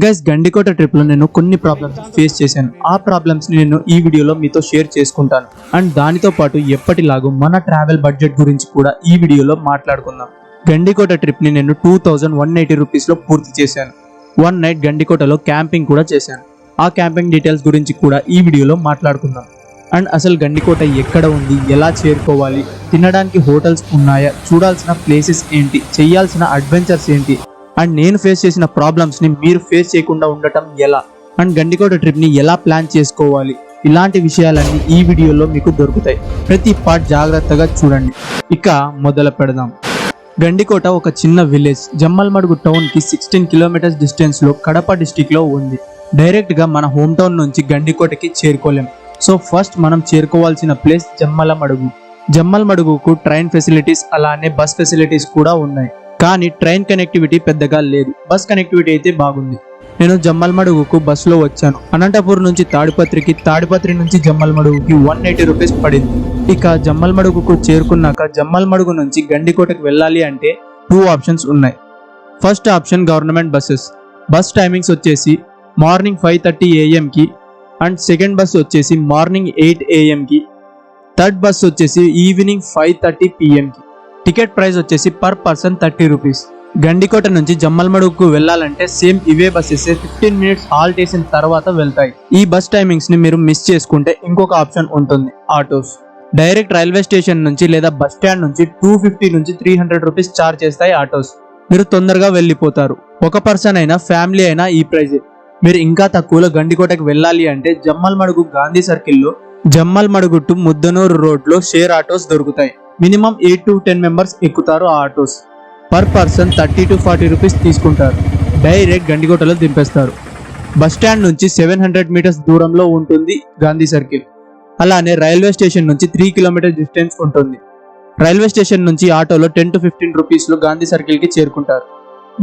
Guys Gandikota trip లో నేను కొన్ని ప్రాబ్లమ్స్ ఫేస్ చేశాను. ఆ ప్రాబ్లమ్స్ ని నేను ఈ వీడియోలో మీతో షేర్ చేసుకుంటాను. అండ్ దానితో పాటు ఎప్పటిలాగూ మన ట్రావెల్ బడ్జెట్ గురించి కూడా ఈ వీడియోలో మాట్లాడుకుందాం. గండికోట ట్రిప్ ని నేను 2180 రూపీస్ లో పూర్తి చేశాను. 1 నైట్ గండికోటలో క్యాంపింగ్ కూడా చేశాను. ఆ క్యాంపింగ్ డీటెయిల్స్ గురించి కూడా ఈ వీడియోలో మాట్లాడుకుందాం. అండ్ అసలు గండికోట ఎక్కడ ఉంది, ఎలా చేరుకోవాలి, తినడానికి హోటల్స్ ఉన్నాయా, చూడాల్సిన ప్లేసెస్ ఏంటి, చేయాల్సిన అడ్వెంచర్స్ ఏంటి, అండ్ నేను ఫేస్ చేసిన ప్రాబ్లమ్స్ ని మీరు ఫేస్ చేయకుండా ఉండటం ఎలా, అండ్ గండికోట ట్రిప్ ని ఎలా ప్లాన్ చేసుకోవాలి, ఇలాంటి విషయాలన్నీ ఈ వీడియోలో మీకు దొరుకుతాయి. ప్రతి పార్ట్ జాగ్రత్తగా చూడండి. ఇక మొదలు పెడదాం. గండికోట ఒక చిన్న విలేజ్. జమ్మలమడుగు టౌన్ కి 16 కిలోమీటర్స్ డిస్టెన్స్ లో కడప డిస్టిక్ లో ఉంది. డైరెక్ట్ గా మన హోమ్ టౌన్ నుంచి గండికోటకి చేరుకోలేం. సో ఫస్ట్ మనం చేరుకోవాల్సిన ప్లేస్ జమ్మలమడుగు. జమ్మలమడుగుకు ట్రైన్ ఫెసిలిటీస్ అలానే బస్ ఫెసిలిటీస్ కూడా ఉన్నాయి. కానీ ట్రైన్ కనెక్టివిటీ పెద్దగా లేదు. బస్ కనెక్టివిటీ అయితే బాగుంది. నేను జమ్మలమడుగుకు బస్సులో వచ్చాను. అనంతపూర్ నుంచి తాడిపత్రికి, తాడిపత్రి నుంచి జమ్మలమడుగుకి 180 రూపీస్ పడింది. ఇక జమ్మలమడుగుకు చేరుకున్నాక జమ్మలమడుగు నుంచి గండికోటకు వెళ్ళాలి అంటే 2 ఆప్షన్స్ ఉన్నాయి. First option government buses. Bus timings వచ్చేసి మార్నింగ్ 5:30 AM కి, అండ్ సెకండ్ బస్ వచ్చేసి మార్నింగ్ 8 AM కి, థర్డ్ బస్ వచ్చేసి ఈవినింగ్ 5:30 PM కి. టికెట్ ప్రైస్ వచ్చేసి పర్ పర్సన్ 30 రూపీస్. గండికోట నుంచి జమ్మలమడుగుకు వెళ్ళాలంటే సేమ్ ఇవే బస్సెస్ 15 మినిట్స్ హాల్ట్ వేసిన తర్వాత వెళ్తాయి. ఈ బస్ టైమింగ్స్ ని మీరు మిస్ చేసుకుంటే ఇంకొక ఆప్షన్ ఉంటుంది, ఆటోస్. డైరెక్ట్ రైల్వే స్టేషన్ నుంచి లేదా బస్ స్టాండ్ నుంచి 250 నుంచి 300 రూపీస్ చార్జ్ చేస్తాయి ఆటోస్. మీరు తొందరగా వెళ్ళిపోతారు. ఒక పర్సన్ అయినా ఫ్యామిలీ అయినా ఈ ప్రైజే. మీరు ఇంకా తక్కువలో గండికోటకి వెళ్ళాలి అంటే జమ్మలమడుగు గాంధీ సర్కిల్లో జమ్మలమడుగు టు ముద్దనూరు రోడ్ లో షేర్ ఆటోస్ దొరుకుతాయి. మినిమం 8 to 10 మెంబర్స్ ఎక్కుతారు ఆ autos. Per person 30 to 40 rupees తీసుకుంటారు. డైరెక్ట్ గండికోటలో దింపేస్తారు. బస్ స్టాండ్ నుంచి 700 మీటర్స్ దూరంలో ఉంటుంది గాంధీ సర్కిల్. అలానే రైల్వే స్టేషన్ నుంచి 3 కిలోమీటర్ డిస్టెన్స్ ఉంటుంది. రైల్వే స్టేషన్ నుంచి ఆటోలో 10 to 15 రూపీస్ లో గాంధీ సర్కిల్ కి చేరుకుంటారు.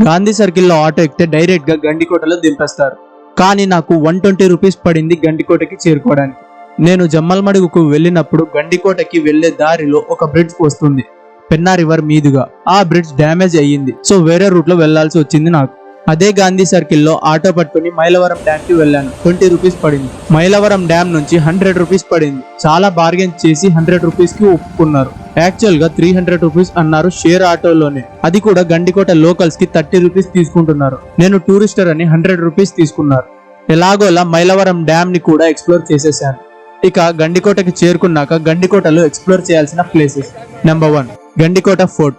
గాంధీ సర్కిల్లో ఆటో ఎక్కితే డైరెక్ట్ గా గండికోటలో దింపేస్తారు. కానీ నాకు 120 రూపీస్ పడింది గండికోటకి చేరుకోవడానికి. నేను జమ్మలమడుగుకు వెళ్ళినప్పుడు గండికోటకి వెళ్లే దారిలో ఒక బ్రిడ్జ్ వస్తుంది పెన్నా రివర్ మీదుగా. ఆ బ్రిడ్జ్ డ్యామేజ్ అయ్యింది. సో వేరే రూట్ లో వెళ్లాల్సి వచ్చింది నాకు. అదే గాంధీ సర్కిల్లో ఆటో పట్టుకుని మైలవరం డ్యామ్ కి వెళ్ళాను. 20 రూపీస్ పడింది. మైలవరం డ్యామ్ నుంచి 100 రూపీస్ పడింది. చాలా బార్గెన్ చేసి 100 రూపీస్ కి ఒప్పుకున్నారు. యాక్చువల్ గా 300 రూపీస్ అన్నారు షేర్ ఆటోలోనే. అది కూడా గండికోట లోకల్స్ కి 30 రూపీస్ తీసుకుంటున్నారు. నేను టూరిస్టర్ అని 100 రూపీస్ తీసుకున్నారు. ఎలాగోలా మైలవరం డ్యామ్ ని కూడా ఎక్స్ప్లోర్ చేసేసాను. ఇక గండికోటకి చేరుకున్నాక గండికోటలో ఎక్స్ప్లోర్ చేయాల్సిన places. Number 1 Gandikota fort.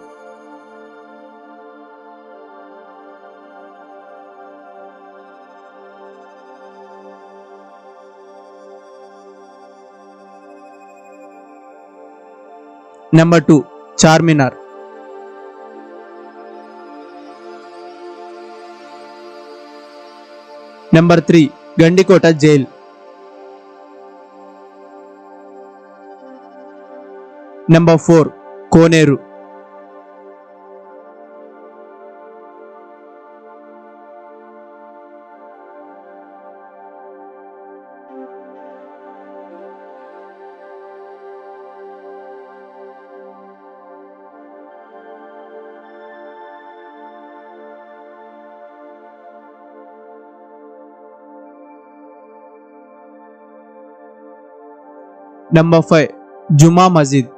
Number 2 Charminar. Number 3 Gandikota jail. Number 4 కోనేరు. Number 5 Juma Masjid.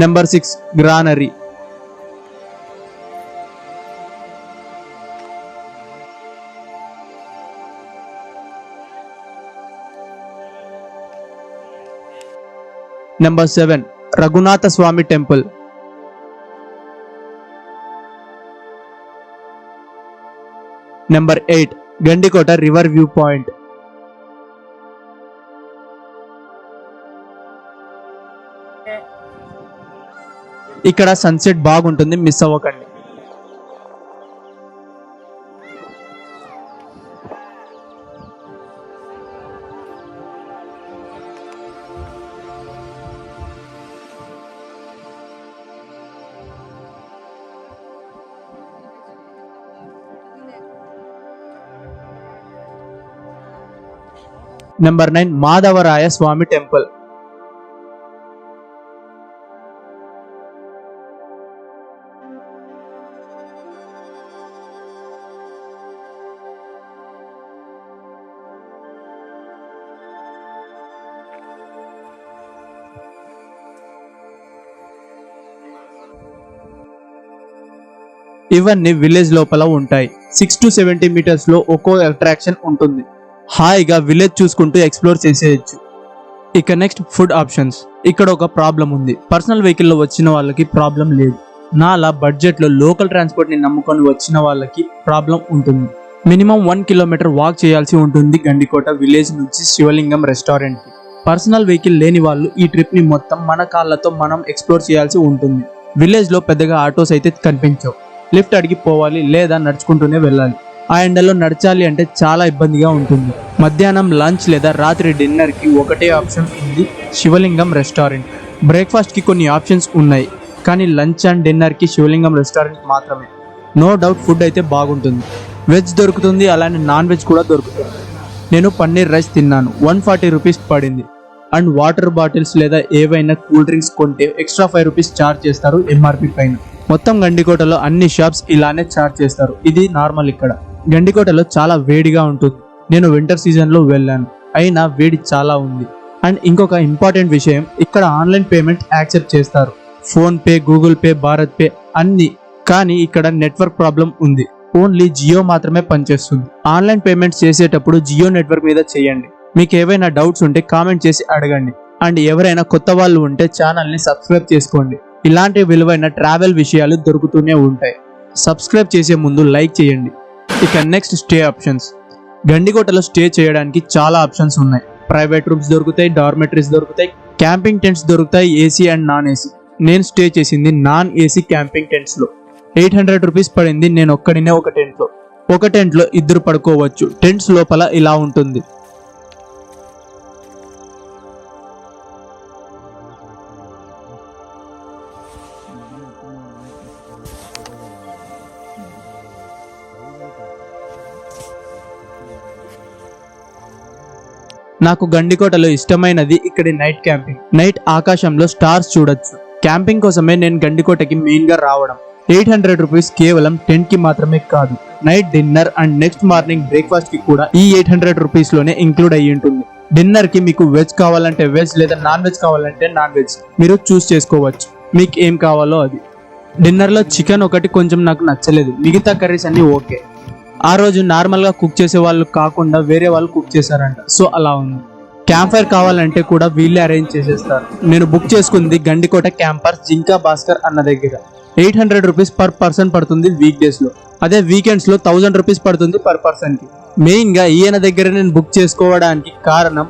Number 6 granary. Number 7 Raghunatha Swamy temple. Number 8 Gandikota river view point. ఇక్కడ సన్సెట్ బాగుంటుంది, మిస్ అవ్వకండి. Number 9 Madhavaraya Swamy temple. ఇవన్నీ విలేజ్ లోపల ఉంటాయి. 6 to 70 మీటర్స్ లో ఒక్కో అట్రాక్షన్ ఉంటుంది. హాయిగా విలేజ్ చూసుకుంటూ ఎక్స్ప్లోర్ చేసేయచ్చు. ఇక నెక్స్ట్ ఫుడ్ ఆప్షన్స్. ఇక్కడ ఒక ప్రాబ్లం ఉంది. పర్సనల్ వెహికల్ లో వచ్చిన వాళ్ళకి ప్రాబ్లం లేదు. నాలా బడ్జెట్ లో లోకల్ ట్రాన్స్పోర్ట్ ని నమ్ముకొని వచ్చిన వాళ్ళకి ప్రాబ్లం ఉంటుంది. మినిమం 1 కిలోమీటర్ వాక్ చేయాల్సి ఉంటుంది గండికోట విలేజ్ నుంచి శివలింగం రెస్టారెంట్ కి. పర్సనల్ వెహికల్ లేని వాళ్ళు ఈ ట్రిప్ ని మొత్తం మన కాళ్ళతో మనం ఎక్స్ప్లోర్ చేయాల్సి ఉంటుంది. విలేజ్ లో పెద్దగా ఆటోస్ అయితే కనిపించవు. లిఫ్ట్ అడిగి పోవాలి లేదా నడుచుకుంటూనే వెళ్ళాలి. ఆ ఎండలో నడచాలి అంటే చాలా ఇబ్బందిగా ఉంటుంది. మధ్యాహ్నం లంచ్ లేదా రాత్రి డిన్నర్ కి ఒకటే ఆప్షన్ ఉంది, శివలింగం రెస్టారెంట్. బ్రేక్ఫాస్ట్ కి కొన్ని ఆప్షన్స్ ఉన్నాయి, కానీ లంచ్ అండ్ డిన్నర్ కి శివలింగం రెస్టారెంట్ మాత్రమే. నో డౌట్ ఫుడ్ అయితే బాగుంటుంది. వెజ్ దొరుకుతుంది, అలానే నాన్ వెజ్ కూడా దొరుకుతుంది. నేను పన్నీర్ రైస్ తిన్నాను, 140 రూపీస్ పడింది. అండ్ వాటర్ బాటిల్స్ లేదా ఏవైనా కూల్ డ్రింక్స్ కొంటే ఎక్స్ట్రా 5 రూపీస్ ఛార్జ్ చేస్తారు ఎంఆర్పి పైన. మొత్తం గండికోటలో అన్ని షాప్స్ ఇలానే ఛార్జ్ చేస్తారు. ఇది నార్మల్. ఇక్కడ గండికోటలో చాలా వేడిగా ఉంటుంది. నేను వింటర్ సీజన్ లో వెళ్ళాను, అయినా వేడి చాలా ఉంది. అండ్ ఇంకొక ఇంపార్టెంట్ విషయం, ఇక్కడ ఆన్లైన్ పేమెంట్ యాక్సెప్ట్ చేస్తారు. Phone pay, Google pay, Bharat pay అన్ని. కానీ ఇక్కడ నెట్వర్క్ ప్రాబ్లం ఉంది. ఓన్లీ జియో మాత్రమే పనిచేస్తుంది. ఆన్లైన్ పేమెంట్స్ చేసేటప్పుడు జియో నెట్వర్క్ మీద చేయండి. మీకు ఏవైనా డౌట్స్ ఉంటే కామెంట్ చేసి అడగండి. అండ్ ఎవరైనా కొత్త వాళ్ళు ఉంటే ఛానల్ ని సబ్స్క్రైబ్ చేసుకోండి. ఇలాంటి విలువైన ట్రావెల్ విషయాలు దొరుకుతూనే ఉంటాయి. సబ్స్క్రైబ్ చేసే ముందు లైక్ చేయండి. ఇక నెక్స్ట్ స్టే ఆప్షన్స్. గండికోటలో స్టే చేయడానికి చాలా ఆప్షన్స్ ఉన్నాయి. ప్రైవేట్ రూమ్స్ దొరుకుతాయి, డార్మెటరీస్ దొరుకుతాయి, క్యాంపింగ్ టెంట్స్ దొరుకుతాయి, ఏసీ అండ్ నాన్ ఏసీ. నేను స్టే చేసింది నాన్ ఏసీ క్యాంపింగ్ టెంట్స్ లో. 800 రూపీస్ పడింది. నేను ఒక్కడినే ఒక టెంట్ లో. ఒక టెంట్ లో ఇద్దరు పడుకోవచ్చు. టెంట్స్ లోపల ఇలా ఉంటుంది. నాకు గండికోటలో ఇష్టమైనది ఇక్కడి నైట్ క్యాంపింగ్. నైట్ ఆకాశంలో స్టార్స్ చూడొచ్చు. క్యాంపింగ్ కోసమే నేను గండికోటకి మెయిన్ గా రావడం. 800 రూపీస్ కేవలం టెంట్ కి మాత్రమే కాదు, night dinner and next morning breakfast కి కూడా ఈ 800 రూపీస్ లోనే ఇంక్లూడ్ అయ్యి ఉంటుంది. డిన్నర్ కి మీకు వెజ్ కావాలంటే వెజ్, లేదా నాన్ వెజ్ కావాలంటే నాన్ వెజ్. మీరు చూస్ చేసుకోవచ్చు మీకు ఏం కావాలో అది. డిన్నర్ లో చికెన్ ఒకటి కొంచెం నాకు నచ్చలేదు, మిగతా కర్రీస్ అన్ని ఓకే. ఆ రోజు నార్మల్ గా కుక్ చేసే వాళ్ళు కాకుండా వేరే వాళ్ళు కుక్ చేశారంట, సో అలా ఉంది. క్యాంప్ ఫైర్ కావాలంటే కూడా వీళ్ళే అరేంజ్ చేసేస్తారు. నేను బుక్ చేసుకుంది గండికోట క్యాంపర్ జింకా భాస్కర్ అన్న దగ్గర. 800 రూపీస్ పర్ పర్సన్ పడుతుంది వీక్ డేస్ లో. అదే వీకెండ్స్ లో 1000 రూపీస్ పడుతుంది పర్ పర్సన్ కి. మెయిన్ గా ఈయన దగ్గర నేను బుక్ చేసుకోవడానికి కారణం,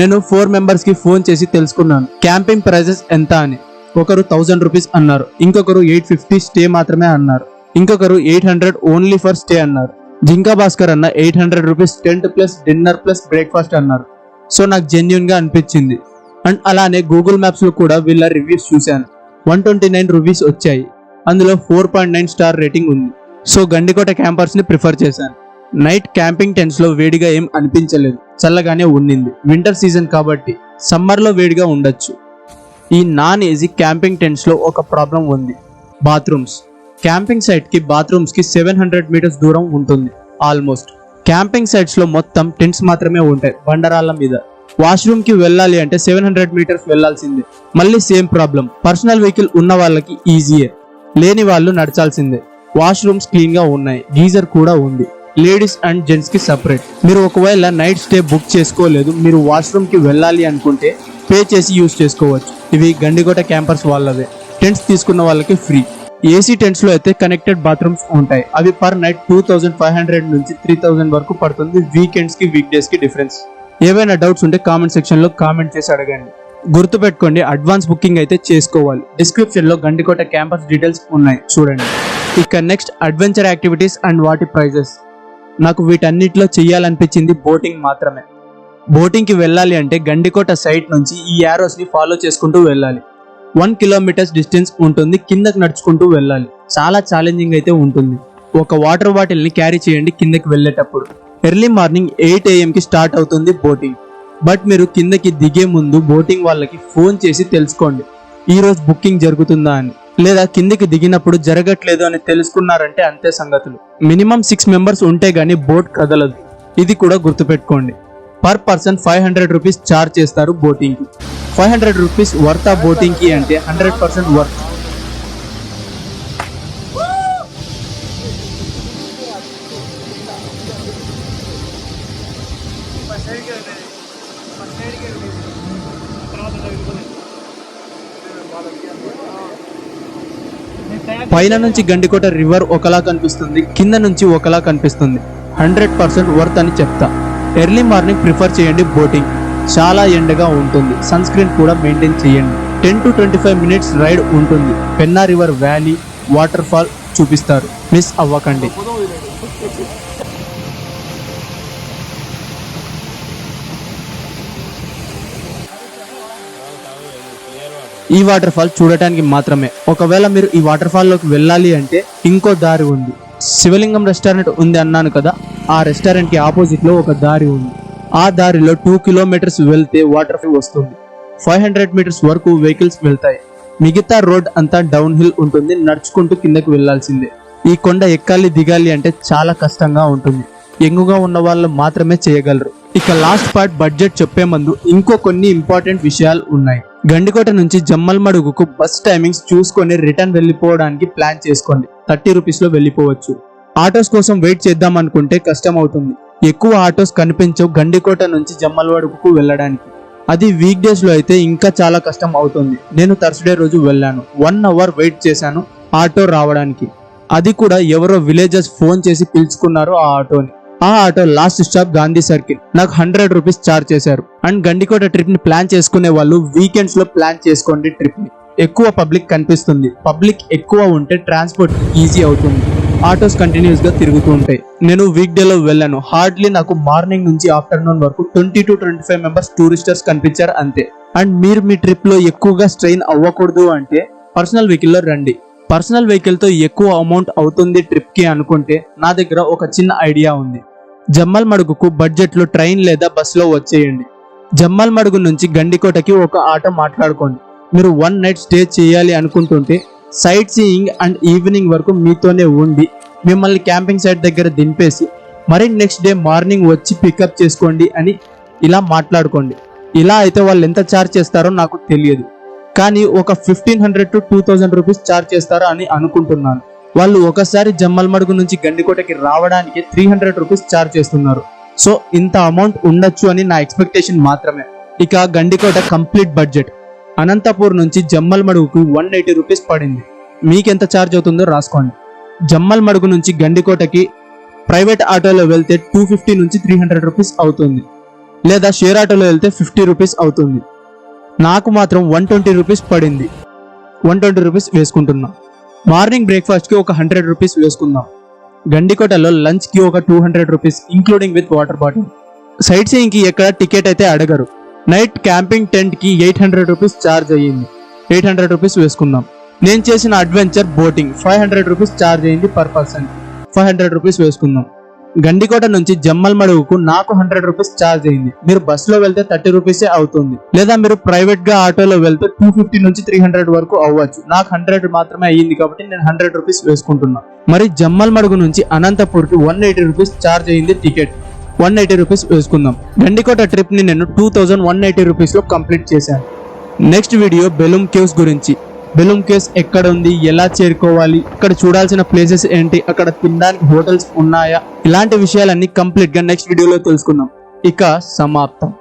నేను 4 మెంబర్స్ కి ఫోన్ చేసి తెలుసుకున్నాను క్యాంపింగ్ ప్రైజెస్ ఎంత అని. ఒకరు 1000 రూపీస్ అన్నారు, ఇంకొకరు 850 స్టే మాత్రమే అన్నారు, ఇంకొకరు 800 ఓన్లీ ఫర్ స్టే అన్నారు. జింకా భాస్కర్ అన్న 800 rupees tent plus dinner plus breakfast అన్నారు. సో నాకు జెన్యున్ గా అనిపించింది. అండ్ అలానే గూగుల్ మ్యాప్స్ లో కూడా వీళ్ళ రివ్యూస్ చూశాను. 129 రివ్యూస్ వచ్చాయి, అందులో 4.9 స్టార్ రేటింగ్ ఉంది. సో గండికోట క్యాంపర్స్ ని ప్రిఫర్ చేశాను. నైట్ క్యాంపింగ్ టెంట్స్ లో వేడిగా ఏం అనిపించలేదు, చల్లగానే ఉండింది. వింటర్ సీజన్ కాబట్టి సమ్మర్ లో వేడిగా ఉండొచ్చు. ఈ నాన్ ఏసీ క్యాంపింగ్ టెంట్స్ లో ఒక ప్రాబ్లం ఉంది, బాత్రూమ్స్. క్యాంపింగ్ సైట్ కి బాత్రూమ్స్ కి 700 మీటర్స్ దూరం ఉంటుంది ఆల్మోస్ట్. క్యాంపింగ్ సైట్స్ లో మొత్తం టెంట్స్ మాత్రమే ఉంటాయి బండరాళ్ళ మీద. వాష్రూమ్ కి వెళ్ళాలి అంటే 700 మీటర్స్ వెళ్లాల్సిందే. మళ్ళీ సేమ్ ప్రాబ్లం. పర్సనల్ వెహికల్ ఉన్న వాళ్ళకి ఈజీయే, లేని వాళ్ళు నడచాల్సిందే. వాష్రూమ్స్ క్లీన్ గా ఉన్నాయి, గీజర్ కూడా ఉంది. లేడీస్ అండ్ జెంట్స్ కి సపరేట్. మీరు ఒకవేళ నైట్ స్టే బుక్ చేసుకోలేదు, మీరు వాష్రూమ్ కి వెళ్ళాలి అనుకుంటే పే చేసి యూజ్ చేసుకోవచ్చు. ఇవి గండికోట క్యాంపర్స్ వాళ్ళవే. టెంట్స్ తీసుకున్న వాళ్ళకి ఫ్రీ. ఏసీ టెంట్స్ లో అయితే కనెక్టెడ్ బాత్రూమ్స్ ఉంటాయి. అవి పర్ నైట్ 2500 నుంచి 3000 వరకు పడుతుంది. వీకెండ్స్ కి వీక్ డేస్ కి డిఫరెన్స్. ఏవైనా డౌట్స్ ఉంటే కామెంట్ సెక్షన్ లో కామెంట్ చేసి అడగండి. గుర్తుపెట్టుకోండి, అడ్వాన్స్ బుకింగ్ అయితే చేసుకోవాలి. డిస్క్రిప్షన్ లో గండికోట క్యాంపస్ డీటెయిల్స్ ఉన్నాయి, చూడండి. ఇక నెక్స్ట్ అడ్వెంచర్ యాక్టివిటీస్ అండ్ వాటి ప్రైజెస్. నాకు వీటన్నిటిలో చెయ్యాలనిపించింది బోటింగ్ మాత్రమే. బోటింగ్ కి వెళ్ళాలి అంటే గండికోట సైట్ నుంచి ఈ యారోస్ ని ఫాలో చేసుకుంటూ వెళ్ళాలి. 1 కిలోమీటర్స్ డిస్టెన్స్ ఉంటుంది, కిందకి నడుచుకుంటూ వెళ్ళాలి. చాలా ఛాలెంజింగ్ అయితే ఉంటుంది. ఒక వాటర్ బాటిల్ ని క్యారీ చేయండి కిందకి వెళ్ళేటప్పుడు. ఎర్లీ మార్నింగ్ 8 AM కి స్టార్ట్ అవుతుంది బోటింగ్. బట్ మీరు కిందకి దిగే ముందు బోటింగ్ వాళ్ళకి ఫోన్ చేసి తెలుసుకోండి ఈ రోజు బుకింగ్ జరుగుతుందా అని, లేదా కిందికి దిగినప్పుడు జరగట్లేదు అని తెలుసుకున్నారంటే అంతే సంగతులు. మినిమం 6 మెంబర్స్ ఉంటే గానీ బోట్ కదలదు, ఇది కూడా గుర్తుపెట్టుకోండి. పర్ పర్సన్ 500 రూపీస్ చార్జ్ చేస్తారు బోటింగ్ కి. 500 రూపీస్ వర్త్ ఆ బోటింగ్ కి అంటే 100% వర్త్. పైన నుంచి గండికోట రివర్ ఒకలా కనిపిస్తుంది, కింద నుంచి ఒకలా కనిపిస్తుంది. 100% వర్త్ అని చెప్తా. ఎర్లీ మార్నింగ్ ప్రిఫర్ చేయండి బోటింగ్, చాలా ఎండగా ఉంటుంది. సన్ స్క్రీన్ కూడా మెయింటైన్ చేయండి. 10 to 25 మినిట్స్ రైడ్ ఉంటుంది. Penna river valley, water fall చూపిస్తారు, మిస్ అవ్వకండి. ఈ వాటర్ ఫాల్ చూడటానికి మాత్రమే. ఒకవేళ మీరు ఈ వాటర్ ఫాల్ లోకి వెళ్ళాలి అంటే ఇంకో దారి ఉంది. శివలింగం రెస్టారెంట్ ఉంది అన్నాను కదా, ఆ రెస్టారెంట్ కి ఆపోజిట్ లో ఒక దారి ఉంది. ఆ దారిలో 2 కిలోమీటర్స్ వెళ్తే వాటర్ ఫాల్ వస్తుంది. 500 మీటర్స్ వరకు వెహికల్స్ వెళ్తాయి. మిగతా రోడ్ అంతా డౌన్ హిల్ ఉంటుంది, నడుచుకుంటూ కిందకి వెళ్లాల్సిందే. ఈ కొండ ఎక్కాలి దిగాలి అంటే చాలా కష్టంగా ఉంటుంది. యంగుగా ఉన్న వాళ్ళు మాత్రమే చేయగలరు. ఇక లాస్ట్ పార్ట్ బడ్జెట్ చెప్పే ముందు ఇంకో కొన్ని ఇంపార్టెంట్ విషయాలు ఉన్నాయి. గండికోట నుంచి జమ్మలమడుగుకు బస్ టైమింగ్స్ చూసుకొని రిటర్న్ వెళ్ళిపోవడానికి ప్లాన్ చేసుకోండి. 30 రూపీస్ లో వెళ్ళిపోవచ్చు. ఆటోస్ కోసం వెయిట్ చేద్దాం అనుకుంటే కష్టం అవుతుంది. ఎక్కువ ఆటోస్ కనిపించవు గండికోట నుంచి జమ్మలమడుగుకు వెళ్ళడానికి. అది వీక్ డేస్ లో అయితే ఇంకా చాలా కష్టం అవుతుంది. నేను థర్స్డే రోజు వెళ్ళాను. 1 అవర్ వెయిట్ చేశాను ఆటో రావడానికి. అది కూడా ఎవరో విలేజర్స్ ఫోన్ చేసి పిలుచుకున్నారు ఆ ఆటోని. ఆ auto last stop Gandhi circle. నాకు 100 రూపీస్ చార్జ్ చేశారు. అండ్ గండికోట ట్రిప్ ని ప్లాన్ చేసుకునే వాళ్ళు వీకెండ్స్ లో ప్లాన్ చేసుకోండి ట్రిప్ ని. ఎక్కువ పబ్లిక్ కనిపిస్తుంది. పబ్లిక్ ఎక్కువ ఉంటే ట్రాన్స్పోర్ట్ ఈజీ అవుతుంది. ఆటోస్ కంటిన్యూస్ గా తిరుగుతూ ఉంటాయి. నేను వీక్ డే లో వెళ్ళాను. హార్డ్లీ నాకు మార్నింగ్ నుంచి ఆఫ్టర్నూన్ వరకు 20 to 25 మెంబర్స్ టూరిస్టర్స్ కనిపించారు అంతే. అండ్ మీరు మీ ట్రిప్ లో ఎక్కువగా స్ట్రెయిన్ అవ్వకూడదు అంటే పర్సనల్ వెహికల్ లో రండి. పర్సనల్ వెహికల్ తో ఎక్కువ అమౌంట్ అవుతుంది ట్రిప్ కి అనుకుంటే నా దగ్గర ఒక చిన్న ఐడియా ఉంది. జమ్మలమడుగుకు బడ్జెట్ లో ట్రైన్ లేదా బస్ లో వచ్చేయండి. జమ్మలమడుగు నుంచి గండికోటకి ఒక ఆటో మాట్లాడుకోండి. మీరు 1 నైట్ స్టే చేయాలి అనుకుంటుంటే సైట్ సీయింగ్ అండ్ ఈవినింగ్ వరకు మీతోనే ఉండి మిమ్మల్ని క్యాంపింగ్ సైట్ దగ్గర దింపేసి మరి నెక్స్ట్ డే మార్నింగ్ వచ్చి పికప్ చేసుకోండి అని ఇలా మాట్లాడుకోండి. ఇలా అయితే వాళ్ళు ఎంత ఛార్జ్ చేస్తారో నాకు తెలియదు, కానీ ఒక 1500 to 2000 రూపీస్ ఛార్జ్ చేస్తారో అని అనుకుంటున్నాను. వాళ్ళు ఒకసారి జమ్మలమడుగు నుంచి గండికోటకి రావడానికి 300 రూపీస్ ఛార్జ్ చేస్తున్నారు. సో ఇంత అమౌంట్ ఉండొచ్చు అని నా ఎక్స్పెక్టేషన్ మాత్రమే. ఇక గండికోట కంప్లీట్ బడ్జెట్ అనంతపూర్ నుంచి జమ్మలమడుగుకు 180 రూపీస్ పడింది. మీకెంత ఛార్జ్ అవుతుందో రాసుకోండి. జమ్మలమడుగు నుంచి గండికోటకి ప్రైవేట్ ఆటోలో వెళ్తే 250 నుంచి 300 రూపీస్ అవుతుంది, లేదా షేర్ ఆటోలో వెళ్తే 50 రూపీస్ అవుతుంది. నాకు మాత్రం 120 రూపీస్ పడింది. 120 రూపీస్ వేసుకుంటున్నా. మార్నింగ్ బ్రేక్ఫాస్ట్ కి ఒక 100 రూపీస్ వేసుకుందాం. గండికోటలో లంచ్ కి ఒక 200 rupees including with water bottle. Sight seeing కి ఎక్కడ టికెట్ అయితే అడగరు. నైట్ క్యాంపింగ్ టెంట్ కి 800 రూపీస్ ఛార్జ్ అయ్యింది. 800 రూపీస్ వేసుకుందాం. నేను చేసిన అడ్వెంచర్ బోటింగ్ 500 రూపీస్ ఛార్జ్ అయ్యింది పర్ పర్సన్. 500 రూపీస్ వేసుకుందాం. గండికోట నుంచి జమ్మలమడుగుకు నాకు 100 రూపీస్ ఛార్జ్ అయింది. మీరు బస్ లో వెళ్తే 30 రూపీసే అవుతుంది, లేదా మీరు ప్రైవేట్ గా ఆటోలో వెళ్తే 250 నుంచి 300 వరకు అవ్వచ్చు. నాకు 100 మాత్రమే అయ్యింది కాబట్టి నేను 100 రూపీస్ వేసుకుంటున్నా. మరి జమ్మలమడుగు నుంచి అనంతపూర్ కి 180 రూపీస్ ఛార్జ్ అయింది టికెట్. 180 రూపీస్ వేసుకుందాం. గండికోట ట్రిప్ ని నేను 2180 రూపీస్ లో కంప్లీట్ చేశాను. నెక్స్ట్ వీడియో బెలూమ్ కేవ్స్ గురించి. బెలూమ్ కేవ్స్ ఎక్కడ ఉంది, ఎలా చేరుకోవాలి, ఇక్కడ చూడాల్సిన ప్లేసెస్ ఏంటి, అక్కడ తినడానికి హోటల్స్ ఉన్నాయా, ఇలాంటి విషయాలన్నీ కంప్లీట్ గా నెక్స్ట్ వీడియోలో తెలుసుకుందాం. ఇక సమాప్తం.